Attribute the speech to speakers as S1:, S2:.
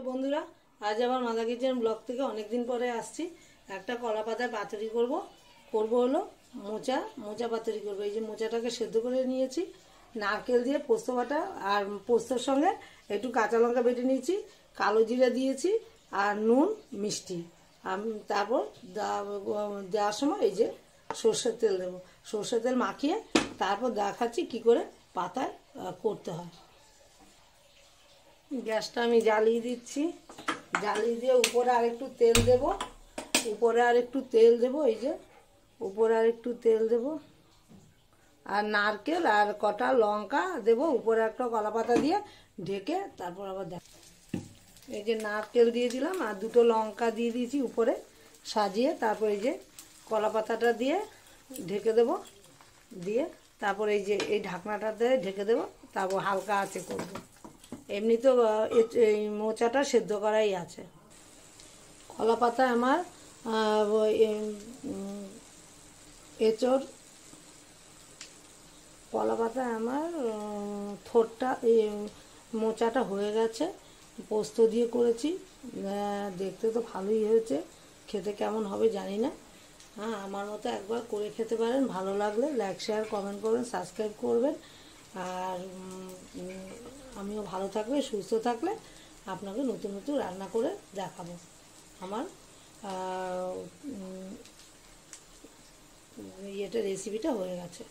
S1: তো বন্ধুরা, আজ আবার মাদা কিচেন ব্লগ থেকে অনেক দিন পরে আসছি। একটা কলা পাতার পাতুরি করব হলো মোচা পাতুরি করব। এই যে মোচাটাকে সেদ্ধ করে নিয়েছি, নারকেল দিয়ে পোস্ত বাটা, আর পোস্তর সঙ্গে একটু কাঁচা লঙ্কা বেটে নিয়েছি, কালো জিরা দিয়েছি, আর নুন মিষ্টি। তারপর দেওয়ার সময় এই যে সর্ষের তেল দেবো। সর্ষের তেল মাখিয়ে তারপর দেখাচ্ছি কি করে পাতায় করতে হয়। গ্যাসটা আমি জ্বালিয়ে দিচ্ছি, জ্বালিয়ে দিয়ে উপরে আরেকটু তেল দেব, এই যে উপরে আরেকটু তেল দেব, আর নারকেল আর কটা লঙ্কা দেব, উপরে একটা কলা পাতা দিয়ে ঢেকে তারপর আবার দেখ। এই যে নারকেল দিয়ে দিলাম আর দুটো লঙ্কা দিয়ে দিয়েছি উপরে সাজিয়ে, তারপর এই যে কলা পাতাটা দিয়ে ঢেকে দেব, দিয়ে তারপর এই যে এই ঢাকনাটা দিয়ে ঢেকে দেব, তারপর হালকা আঁচে করব। এমনি তো এই মোচাটা সেদ্ধ করাই আছে। কলা পাতা আমার এঁচড়, কলা পাতা আমার থোরটা মোচাটা হয়ে গেছে। পোস্ত দিয়ে করেছি, দেখতে তো ভালোই হয়েছে, খেতে কেমন হবে জানি না। হ্যাঁ, আমার মতো একবার করে খেতে পারেন, ভালো লাগলে লাইক শেয়ার কমেন্ট করবেন, সাবস্ক্রাইব করবেন। আর আমিও ভালো থাকলে, সুস্থ থাকলে আপনাকে নতুন নতুন রান্না করে দেখাবো। আমার রেসিপিটা হয়ে গেছে।